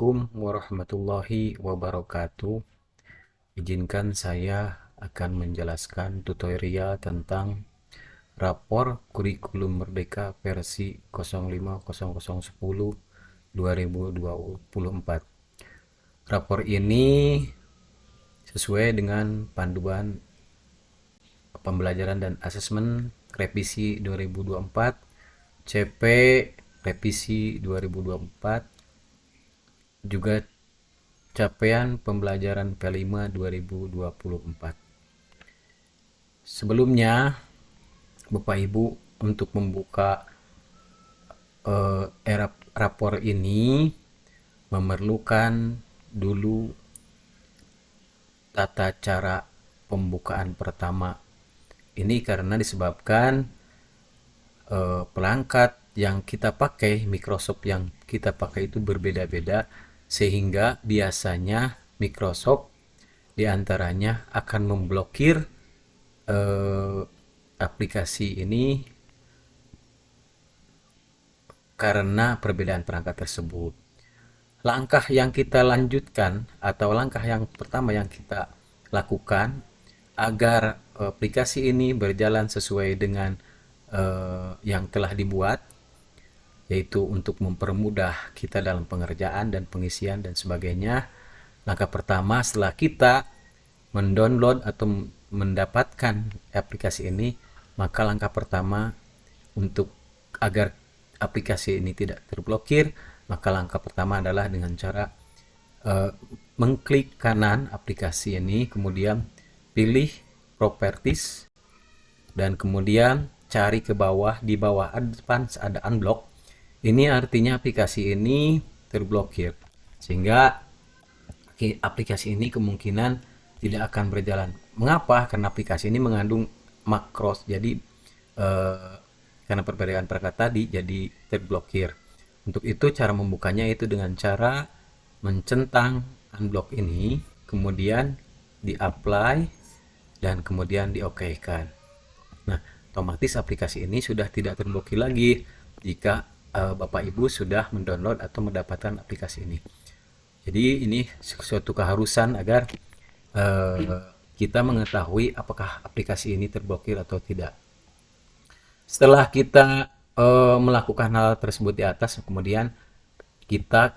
Assalamualaikum warahmatullahi wabarakatuh. Izinkan saya akan menjelaskan tutorial tentang rapor kurikulum Merdeka versi 05.0010/2024. Rapor ini sesuai dengan panduan pembelajaran dan asesmen revisi 2024, CP revisi 2024, juga capaian pembelajaran P5 2024. Sebelumnya, Bapak Ibu, untuk membuka rapor ini memerlukan dulu tata cara pembukaan pertama. Ini karena disebabkan perangkat yang kita pakai, Microsoft yang kita pakai itu berbeda-beda, sehingga biasanya Microsoft diantaranya akan memblokir aplikasi ini karena perbedaan perangkat tersebut. Langkah yang kita lanjutkan atau langkah yang pertama yang kita lakukan agar aplikasi ini berjalan sesuai dengan yang telah dibuat, yaitu untuk mempermudah kita dalam pengerjaan dan pengisian dan sebagainya. Langkah pertama setelah kita mendownload atau mendapatkan aplikasi ini, maka langkah pertama untuk agar aplikasi ini tidak terblokir, maka langkah pertama adalah dengan cara mengklik kanan aplikasi ini, kemudian pilih properties, dan kemudian cari ke bawah. Di bawah advance ada unblock. Ini artinya aplikasi ini terblokir, sehingga aplikasi ini kemungkinan tidak akan berjalan. Mengapa? Karena aplikasi ini mengandung makros, jadi karena perbedaan perangkat tadi jadi terblokir. Untuk itu cara membukanya itu dengan cara mencentang unblock ini, kemudian di apply, dan kemudian di OK-kan. Nah, otomatis aplikasi ini sudah tidak terblokir lagi jika Bapak Ibu sudah mendownload atau mendapatkan aplikasi ini. Jadi ini suatu keharusan agar kita mengetahui apakah aplikasi ini terblokir atau tidak. Setelah kita melakukan hal tersebut di atas, kemudian kita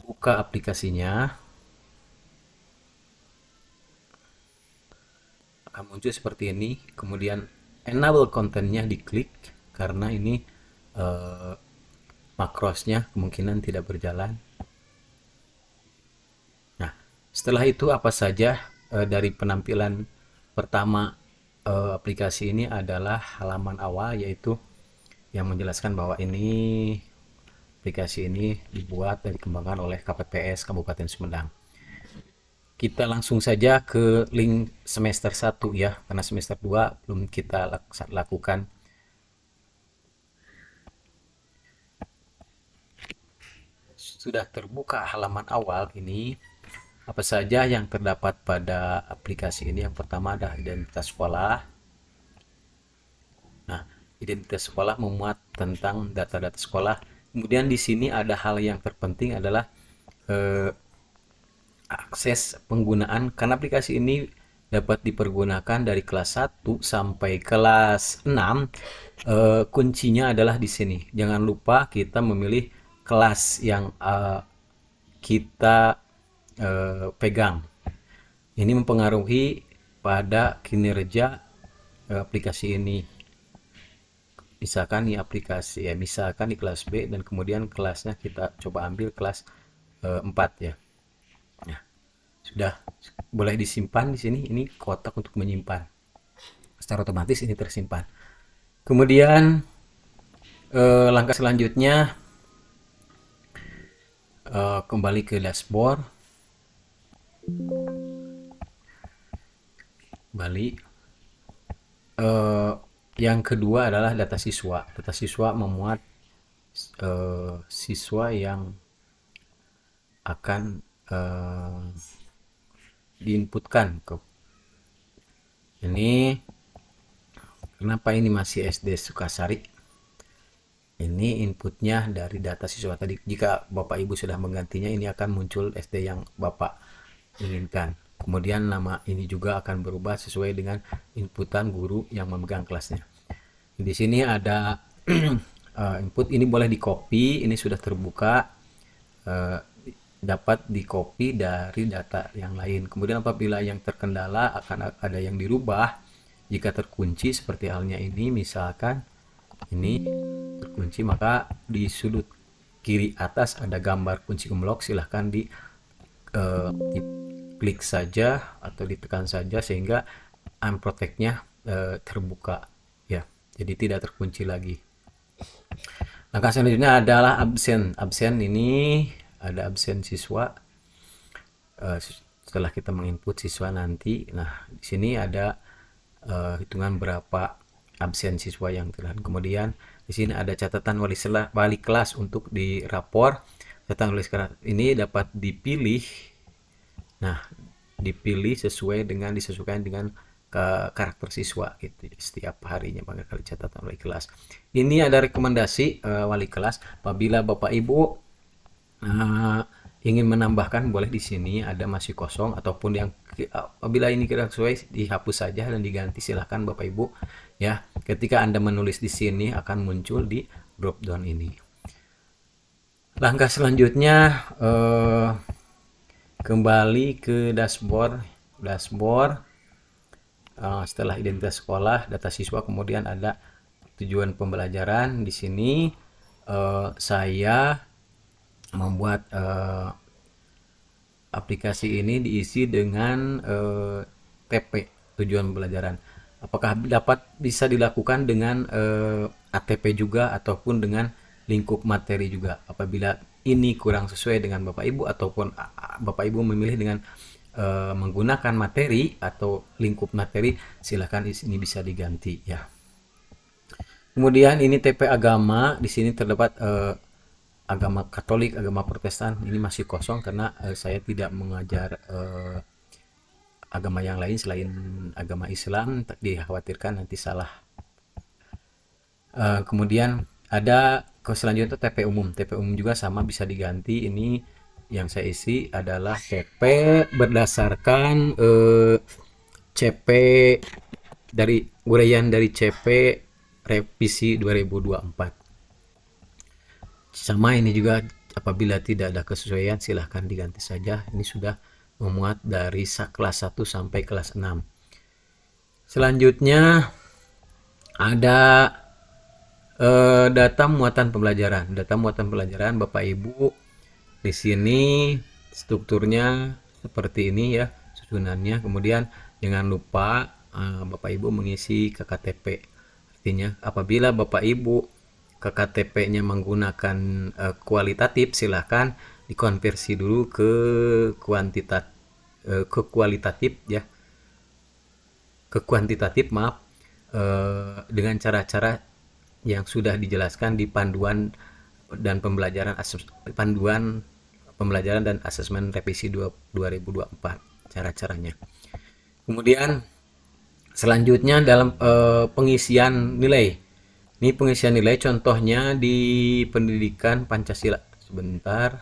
buka aplikasinya, akan muncul seperti ini. Kemudian enable kontennya diklik karena ini makrosnya kemungkinan tidak berjalan. Nah, setelah itu apa saja dari penampilan pertama aplikasi ini adalah halaman awal, yaitu yang menjelaskan bahwa ini aplikasi ini dibuat dan dikembangkan oleh KPPS Kabupaten Sumedang. Kita langsung saja ke link semester 1 ya, karena semester 2 belum kita lakukan. Sudah terbuka halaman awal ini. Apa saja yang terdapat pada aplikasi ini? Yang pertama ada identitas sekolah. Nah, identitas sekolah memuat tentang data-data sekolah. Kemudian di sini ada hal yang terpenting adalah akses penggunaan, karena aplikasi ini dapat dipergunakan dari kelas 1 sampai kelas 6. Kuncinya adalah di sini. Jangan lupa kita memilih kelas yang kita pegang. Ini mempengaruhi pada kinerja aplikasi ini. Misalkan di aplikasi ya, misalkan di kelas B dan kemudian kelasnya kita coba ambil kelas 4 ya. Nah, sudah boleh disimpan di sini. Ini kotak untuk menyimpan. Secara otomatis ini tersimpan. Kemudian langkah selanjutnya kembali ke dashboard. Balik. Yang kedua adalah data siswa. Data siswa memuat siswa yang akan diinputkan ke ini. Kenapa ini masih SD Sukasari? Ini inputnya dari data siswa tadi. Jika Bapak Ibu sudah menggantinya, ini akan muncul SD yang Bapak inginkan. Kemudian nama ini juga akan berubah sesuai dengan inputan guru yang memegang kelasnya. Di sini ada input, ini boleh di copy, ini sudah terbuka, dapat di copy dari data yang lain. Kemudian apabila yang terkendala akan ada yang dirubah. Jika terkunci seperti halnya ini, misalkan ini terkunci, maka di sudut kiri atas ada gambar kunci gemblok, silahkan diklik saja atau ditekan saja sehingga unprotect-nya terbuka ya, jadi tidak terkunci lagi. Langkah selanjutnya adalah absen. Absen ini ada absen siswa setelah kita menginput siswa nanti. Nah, di sini ada hitungan berapa absen siswa yang telah. Kemudian di sini ada catatan wali kelas untuk di rapor. Catatan wali kelas ini dapat dipilih. Nah, dipilih disesuaikan dengan karakter siswa gitu setiap harinya kali catatan wali kelas. Ini ada rekomendasi wali kelas. Apabila Bapak Ibu ingin menambahkan, boleh di sini ada masih kosong, ataupun yang apabila ini tidak sesuai dihapus saja dan diganti, silahkan Bapak Ibu ya. Ketika Anda menulis di sini akan muncul di drop down ini. Langkah selanjutnya kembali ke dashboard. Setelah identitas sekolah, data siswa, kemudian ada tujuan pembelajaran. Di sini saya membuat aplikasi ini diisi dengan TP, tujuan pembelajaran. Apakah bisa dilakukan dengan ATP juga ataupun dengan lingkup materi juga. Apabila ini kurang sesuai dengan Bapak Ibu ataupun Bapak Ibu memilih dengan menggunakan materi atau lingkup materi, silahkan ini bisa diganti ya. Kemudian ini TP agama, di sini terdapat agama Katolik, agama Protestan. Ini masih kosong karena saya tidak mengajar agama yang lain selain agama Islam, dikhawatirkan nanti salah. Kemudian ada selanjutnya TP umum. TP umum juga sama, bisa diganti. Ini yang saya isi adalah TP berdasarkan CP dari uraian dari CP revisi 2024. Sama ini juga, apabila tidak ada kesesuaian silahkan diganti saja. Ini sudah memuat dari kelas 1 sampai kelas 6. Selanjutnya ada data muatan pembelajaran. Data muatan pembelajaran Bapak Ibu, di sini strukturnya seperti ini ya, susunannya. Kemudian jangan lupa Bapak Ibu mengisi KKTP. Artinya apabila Bapak Ibu KKTP-nya menggunakan kualitatif, silahkan dikonversi dulu ke kualitatif ya, ke kuantitatif, maaf, dengan cara-cara yang sudah dijelaskan di panduan pembelajaran dan asesmen revisi 2024 cara-caranya. Kemudian selanjutnya dalam pengisian nilai. Ini pengisian nilai contohnya di pendidikan Pancasila. Sebentar.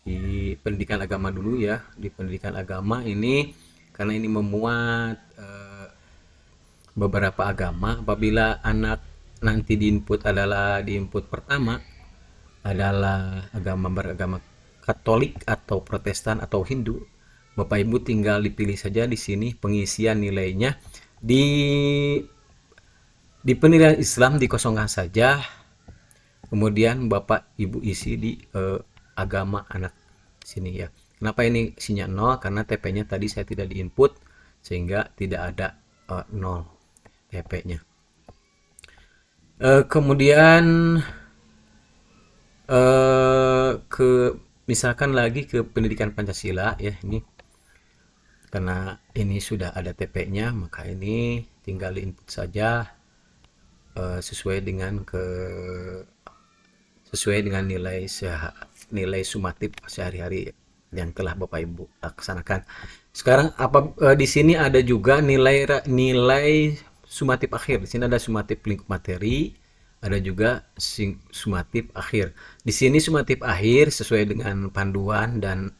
Di pendidikan agama dulu ya. Di pendidikan agama ini, karena ini memuat beberapa agama, apabila anak nanti di input pertama adalah beragama Katolik atau Protestan atau Hindu, Bapak Ibu tinggal dipilih saja di sini pengisian nilainya. Di penilaian Islam dikosongkan saja, kemudian Bapak Ibu isi di agama anak sini ya. Kenapa ini isinya 0? Karena TP-nya tadi saya tidak diinput sehingga tidak ada 0 TP-nya. Kemudian misalkan lagi ke pendidikan Pancasila ya, ini karena ini sudah ada TP-nya, maka ini tinggal diinput saja sesuai dengan nilai sumatif sehari-hari yang telah Bapak Ibu laksanakan. Sekarang di sini ada juga nilai sumatif akhir. Di sini ada sumatif lingkup materi, ada juga sumatif akhir. Di sini sumatif akhir sesuai dengan panduan dan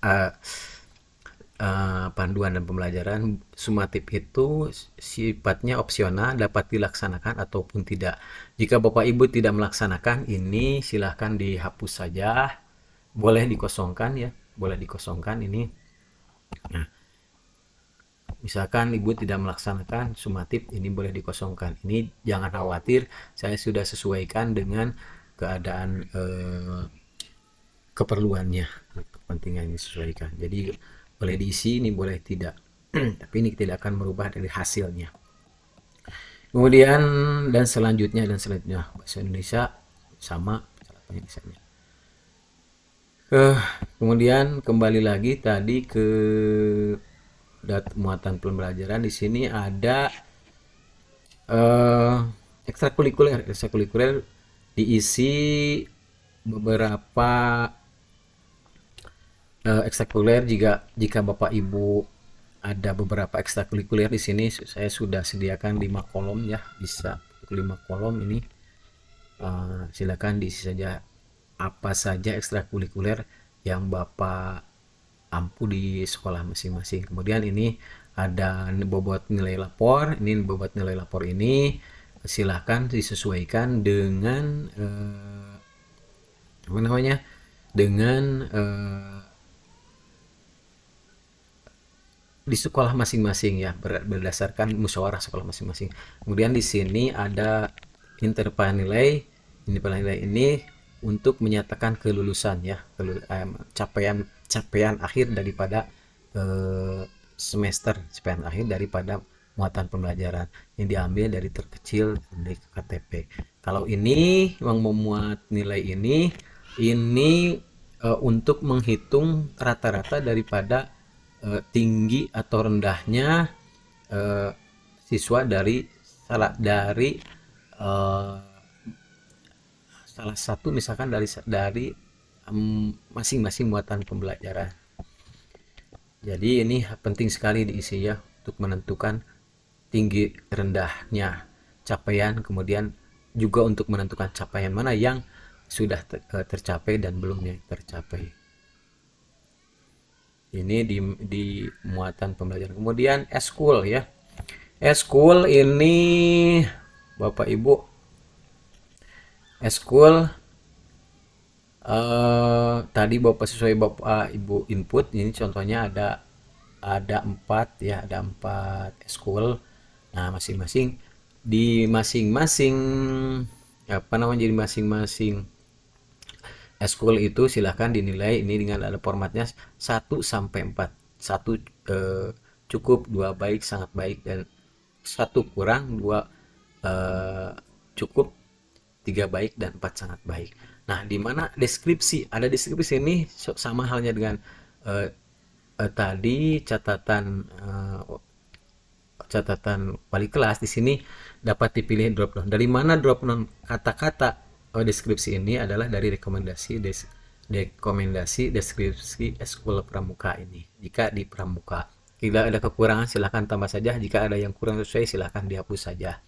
pembelajaran. Sumatif itu sifatnya opsional, dapat dilaksanakan ataupun tidak. Jika Bapak Ibu tidak melaksanakan ini, silahkan dihapus saja, boleh dikosongkan ya, boleh dikosongkan ini. Nah, misalkan Ibu tidak melaksanakan sumatif, ini boleh dikosongkan. Ini jangan khawatir, saya sudah sesuaikan dengan keadaan keperluannya, kepentingannya disesuaikan. Jadi boleh diisi, ini boleh tidak. Tapi ini tidak akan merubah dari hasilnya. Kemudian dan selanjutnya bahasa Indonesia sama cara penyelesaiannya. Kemudian kembali lagi tadi ke muatan pembelajaran. Di sini ada ekstrakurikuler diisi beberapa ekstrakurikuler. Jika Bapak Ibu ada beberapa ekstrakurikuler di sini, saya sudah sediakan 5 kolom ya, bisa 5 kolom ini. Silakan diisi saja apa saja ekstrakurikuler yang Bapak ampu di sekolah masing-masing. Kemudian ini ada bobot nilai lapor. Ini bobot nilai lapor ini silahkan disesuaikan dengan di sekolah masing-masing ya, berdasarkan musyawarah sekolah masing-masing. Kemudian di sini ada interval nilai ini untuk menyatakan kelulusan ya, capaian akhir daripada capaian akhir daripada muatan pembelajaran yang diambil dari terkecil dari KTP. Kalau ini yang memuat nilai ini untuk menghitung rata-rata daripada tinggi atau rendahnya siswa dari salah satu, misalkan dari masing-masing muatan pembelajaran. Jadi ini penting sekali diisi ya, untuk menentukan tinggi rendahnya capaian, kemudian juga untuk menentukan capaian mana yang sudah tercapai dan belum yang tercapai. Ini di muatan pembelajaran. Kemudian eskul ya. Eskul ini Bapak Ibu, eskul tadi Bapak sesuai Bapak Ibu input. Ini contohnya ada 4 ya, ada 4 eskul. Nah, masing-masing di masing-masing jadi masing-masing eskul itu silahkan dinilai ini dengan ada formatnya 1 sampai 4. 1 cukup, 2 baik, sangat baik, dan 1 kurang, 2 cukup, 3 baik, dan 4 sangat baik. Nah, di mana deskripsi? Ada deskripsi ini sama halnya dengan tadi catatan wali kelas. Di sini dapat dipilih drop down. Dari mana drop down kata-kata deskripsi ini adalah dari rekomendasi deskripsi eskul pramuka ini. Jika di pramuka tidak ada kekurangan, silahkan tambah saja. Jika ada yang kurang sesuai, silahkan dihapus saja.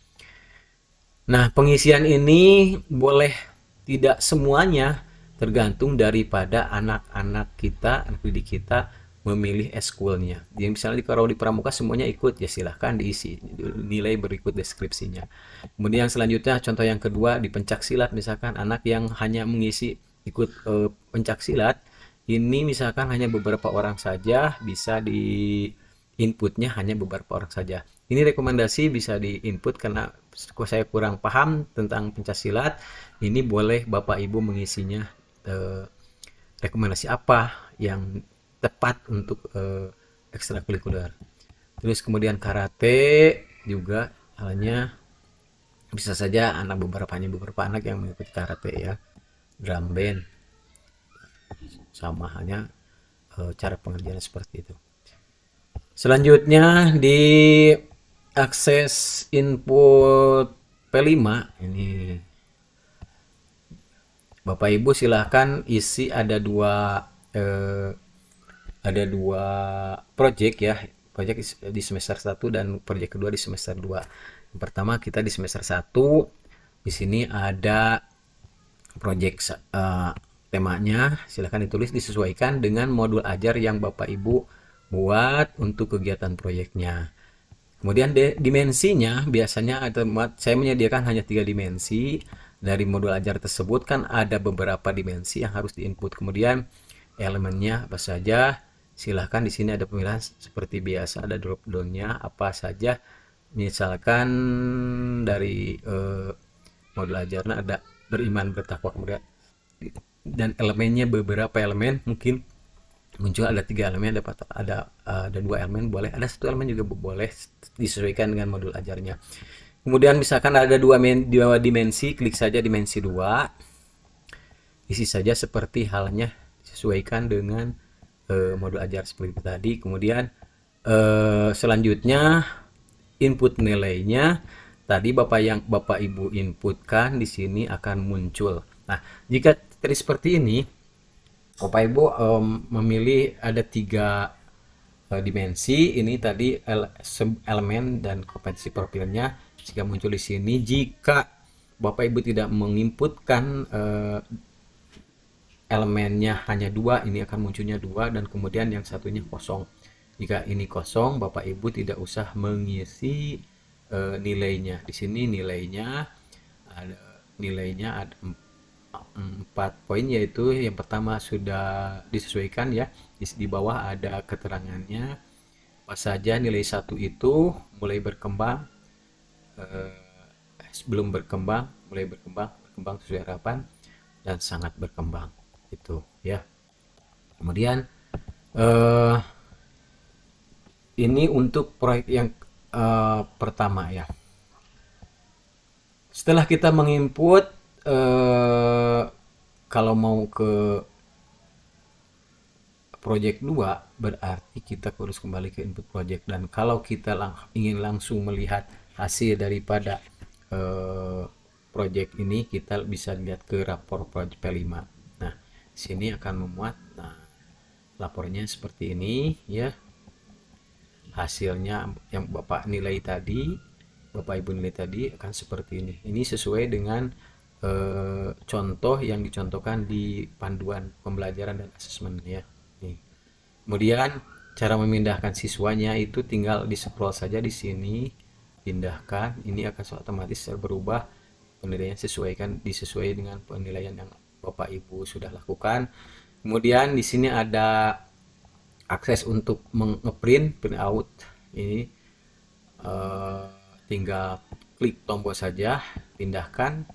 Nah, pengisian ini boleh tidak semuanya, tergantung daripada anak-anak kita, anak didik kita memilih eskulnya. Jadi misalnya kalau di pramuka semuanya ikut, ya silahkan diisi nilai berikut deskripsinya. Kemudian selanjutnya contoh yang kedua di pencak silat, misalkan anak yang hanya mengisi ikut pencak silat, ini misalkan hanya beberapa orang saja, bisa di inputnya hanya beberapa orang saja. Ini rekomendasi bisa di input karena saya kurang paham tentang pencak silat. Ini boleh Bapak Ibu mengisinya rekomendasi apa yang tepat untuk ekstrakurikuler. Terus kemudian karate juga halnya bisa saja hanya beberapa anak yang mengikuti karate ya. Drum band sama, hanya cara pengerjaan seperti itu. Selanjutnya di akses input P5 ini Bapak Ibu silahkan isi ada dua project ya, project di semester 1 dan project kedua di semester 2. Yang pertama kita di semester 1 Di sini ada project temanya, silahkan ditulis disesuaikan dengan modul ajar yang Bapak Ibu buat untuk kegiatan proyeknya. Kemudian dimensinya biasanya saya menyediakan hanya 3 dimensi. Dari modul ajar tersebut kan ada beberapa dimensi yang harus diinput. Kemudian elemennya apa saja? Silahkan di sini ada pemilihan seperti biasa, ada drop down-nya apa saja. Misalkan dari modul ajarnya ada beriman, bertakwa, kemudian dan elemennya beberapa elemen mungkin muncul ada 3 elemen, ada 2 elemen boleh, ada 1 elemen juga boleh, disesuaikan dengan modul ajarnya. Kemudian misalkan ada dua dimensi, klik saja dimensi 2, isi saja seperti halnya disesuaikan dengan modul ajar seperti tadi. Kemudian selanjutnya input nilainya tadi Bapak Ibu inputkan di sini akan muncul. Nah, jika tadi seperti ini, Bapak Ibu memilih ada 3 dimensi. Ini tadi elemen dan kompetensi profilnya jika muncul di sini. Jika Bapak Ibu tidak menginputkan elemennya hanya 2, ini akan munculnya 2 dan kemudian yang satunya kosong. Jika ini kosong, Bapak Ibu tidak usah mengisi nilainya. Di sini nilainya ada 4 poin, yaitu yang pertama sudah disesuaikan ya, di bawah ada keterangannya apa saja. Nilai 1 itu mulai berkembang, belum berkembang, mulai berkembang sesuai harapan, dan sangat berkembang itu ya. Kemudian ini untuk proyek yang pertama ya. Setelah kita menginput, kalau mau ke project 2 berarti kita harus kembali ke input project, dan kalau kita ingin langsung melihat hasil daripada project ini, kita bisa lihat ke rapor project P5. Nah, sini akan memuat, nah lapornya seperti ini ya, hasilnya yang Bapak nilai tadi, Bapak Ibu nilai tadi akan seperti ini. Ini sesuai dengan contoh yang dicontohkan di panduan pembelajaran dan asesmen ya. Nih. Kemudian cara memindahkan siswanya itu tinggal di scroll saja di sini, pindahkan. Ini akan otomatis berubah penilaian, disesuaikan dengan penilaian yang Bapak Ibu sudah lakukan. Kemudian di sini ada akses untuk print out. Ini tinggal klik tombol saja, pindahkan.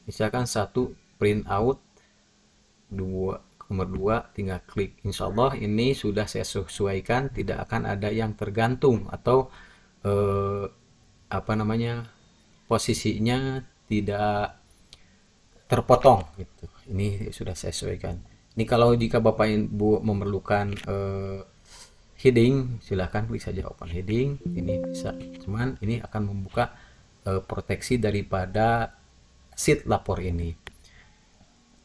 Misalkan 1 print out, 2 nomor 2 tinggal klik. Insya Allah ini sudah saya sesuaikan, tidak akan ada yang tergantung atau posisinya tidak terpotong gitu. Ini sudah saya sesuaikan. Ini kalau jika Bapak Ibu memerlukan heading, silahkan klik saja open heading. Ini bisa, cuman ini akan membuka proteksi daripada sheet lapor ini.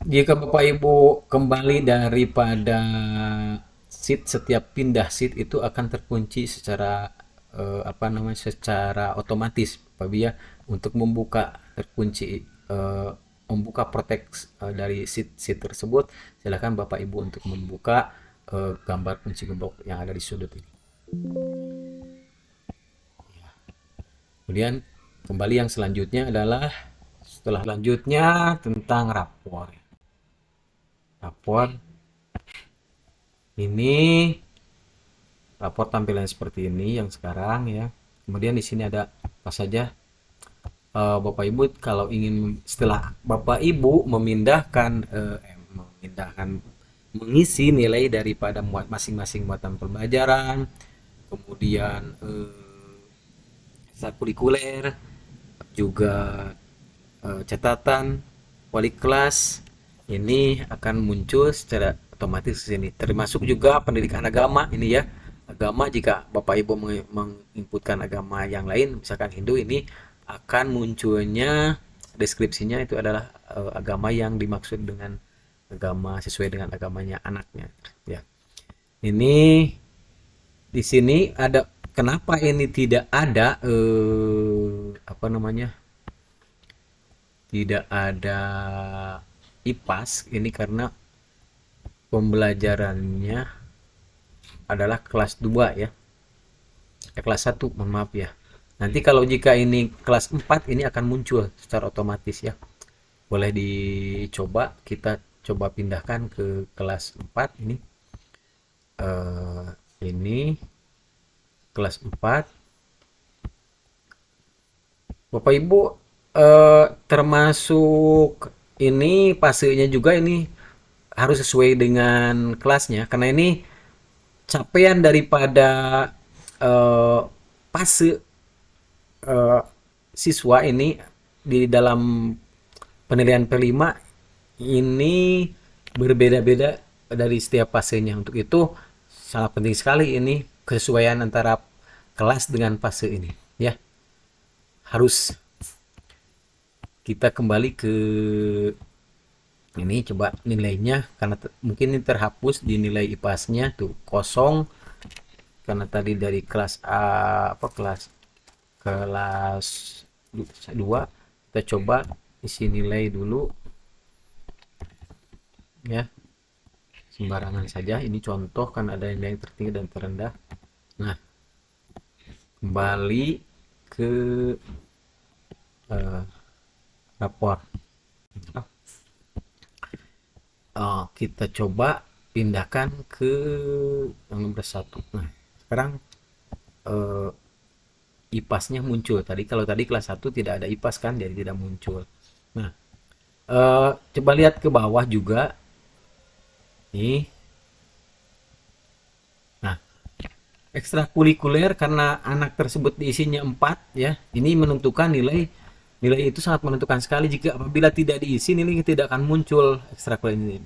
Jika Bapak Ibu kembali daripada sheet, setiap pindah sheet itu akan terkunci secara secara otomatis apabila untuk membuka terkunci, membuka protek dari sheet tersebut, silakan Bapak Ibu untuk membuka gambar kunci gembok yang ada di sudut ini. Kemudian kembali yang selanjutnya adalah selanjutnya tentang rapor. Rapor ini, rapor tampilan seperti ini yang sekarang ya. Kemudian di sini ada apa saja. Bapak Ibu kalau ingin, setelah Bapak Ibu memindahkan mengisi nilai daripada masing-masing muatan pembelajaran, kemudian kurikuler, juga catatan wali kelas, ini akan muncul secara otomatis di sini. Termasuk juga pendidikan agama ini ya. Agama, jika Bapak Ibu menginputkan agama yang lain, misalkan Hindu, ini akan munculnya deskripsinya itu adalah agama yang dimaksud dengan agama sesuai dengan agamanya anaknya ya. Ini di sini ada, kenapa ini tidak ada tidak ada IPAS ini karena pembelajarannya adalah kelas 2 ya. Kelas 1, mohon maaf ya. Nanti kalau jika ini kelas 4 ini akan muncul secara otomatis ya. Boleh dicoba, kita coba pindahkan ke kelas 4 ini. Ini kelas 4. Bapak Ibu, termasuk ini fasenya juga ini harus sesuai dengan kelasnya karena ini capaian daripada eh, fase eh, siswa ini di dalam penilaian P5 ini berbeda-beda dari setiap fasenya. Untuk itu sangat penting sekali ini kesesuaian antara kelas dengan fase ini ya. Harus kita kembali ke ini, coba nilainya karena mungkin ini terhapus di nilai IPAS-nya tuh kosong karena tadi dari kelas A apa kelas 2 kita coba isi nilai dulu ya, sembarangan saja ini contoh kan ada nilai yang tertinggi dan terendah. Nah, kembali ke rapor. Kita coba pindahkan ke yang nomor 1. Nah, sekarang IPAS-nya muncul. Tadi kalau tadi kelas 1 tidak ada IPAS kan, jadi tidak muncul. Nah, coba lihat ke bawah juga. Nih. Nah, ekstrakurikuler karena anak tersebut diisinya 4 ya. Ini menentukan nilai itu sangat menentukan sekali. Jika apabila tidak diisi nilai tidak akan muncul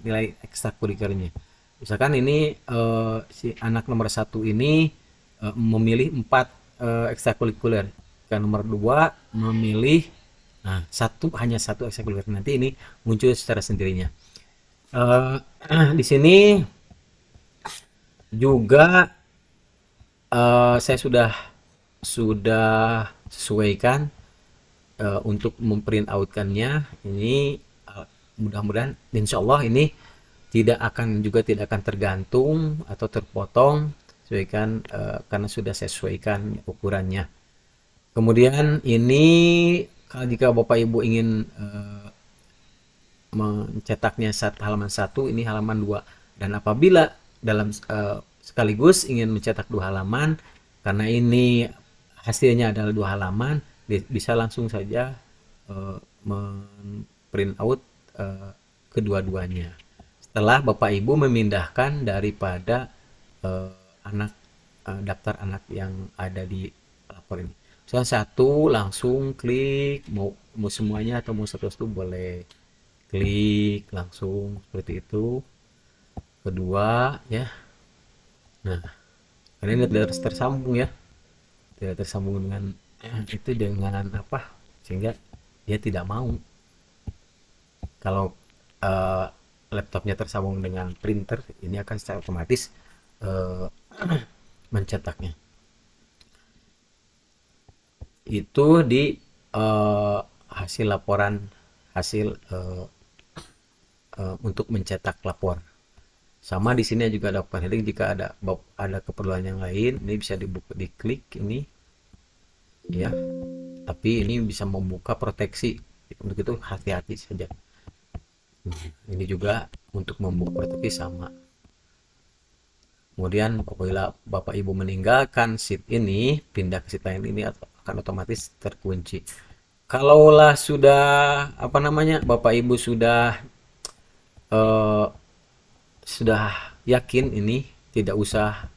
nilai ekstrakurikulernya. Misalkan ini si anak nomor 1 ini memilih 4 ekstrakurikuler, dan nomor 2 memilih hanya satu ekstrakurikuler, nanti ini muncul secara sendirinya. Di sini juga saya sudah sesuaikan untuk memprint outkannya ini. Mudah-mudahan insya Allah ini tidak akan tergantung atau terpotong, sesuaikan karena sudah saya sesuaikan ukurannya. Kemudian ini kalau jika Bapak Ibu ingin mencetaknya halaman 1, ini halaman 2, dan apabila dalam sekaligus ingin mencetak 2 halaman karena ini hasilnya adalah 2 halaman, bisa langsung saja print out kedua-duanya setelah Bapak Ibu memindahkan daripada daftar anak yang ada di lapor ini. Misalnya 1 langsung klik, mau semuanya atau mau satu-satu boleh klik langsung seperti itu. Kedua ya, nah ini tidak tersambung ya, tidak tersambung dengan itu dengan apa, sehingga dia tidak mau. Kalau laptopnya tersambung dengan printer, ini akan secara otomatis mencetaknya. Itu di hasil laporan hasil untuk mencetak lapor. Sama di sini juga ada open heading. Jika ada keperluan yang lain, ini bisa diklik ini ya. Tapi ini bisa membuka proteksi. Untuk itu hati-hati saja. Ini juga untuk membuka proteksi sama. Kemudian apabila Bapak Ibu meninggalkan sheet ini, pindah ke sheet lain, ini akan otomatis terkunci. Kalaulah sudah Bapak Ibu sudah yakin ini, tidak usah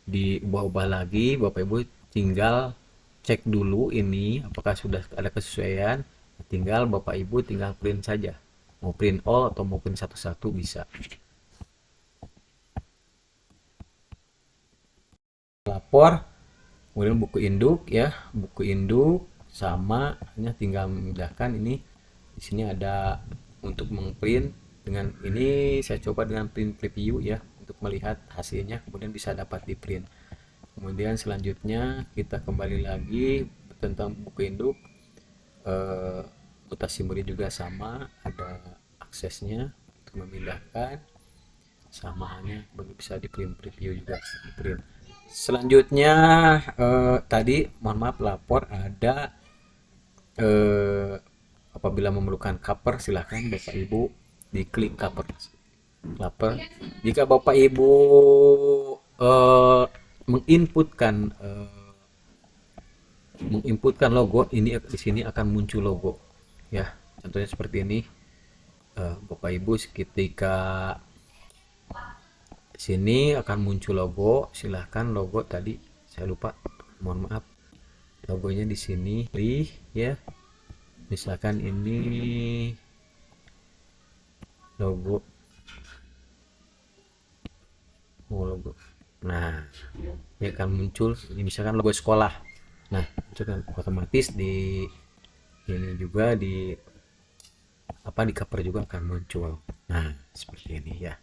diubah-ubah lagi. Bapak Ibu tinggal cek dulu ini apakah sudah ada kesesuaian, tinggal Bapak Ibu tinggal print saja, mau print all atau mau print satu-satu bisa. Lapor, kemudian buku induk ya, buku induk sama, hanya tinggal memindahkan ini. Di sini ada untuk mengprint. Dengan ini saya coba dengan print preview ya, untuk melihat hasilnya, kemudian bisa dapat di print. Kemudian selanjutnya kita kembali lagi tentang buku induk. eh, Mutasi murid juga sama, ada aksesnya untuk memindahkan, sama halnya bisa di print preview juga di print. Selanjutnya tadi mohon maaf lapor ada eh, apabila memerlukan cover silahkan Bapak Ibu diklik cover. Jika Bapak Ibu eh, menginputkan logo ini, di sini akan muncul logo ya, contohnya seperti ini. Bapak Ibu ketika sini akan muncul logo, silahkan logo tadi saya lupa, mohon maaf, logonya di sini ya, misalkan ini logo logo, nah ini akan muncul, ini misalkan logo sekolah, nah itu kan otomatis di ini juga di di cover juga akan muncul. Nah seperti ini ya,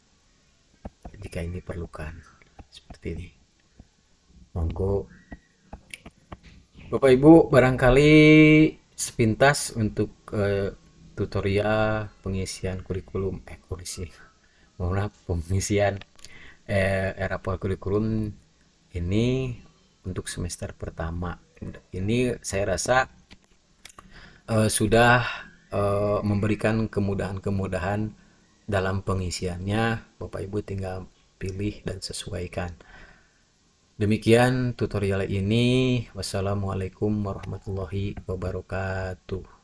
jika ini perlukan seperti ini. Monggo Bapak Ibu barangkali sepintas untuk tutorial pengisian kurikulum pengisian rapor kurikulum ini untuk semester pertama. Ini saya rasa sudah memberikan kemudahan-kemudahan dalam pengisiannya. Bapak Ibu tinggal pilih dan sesuaikan. Demikian tutorial ini. Wassalamualaikum warahmatullahi wabarakatuh.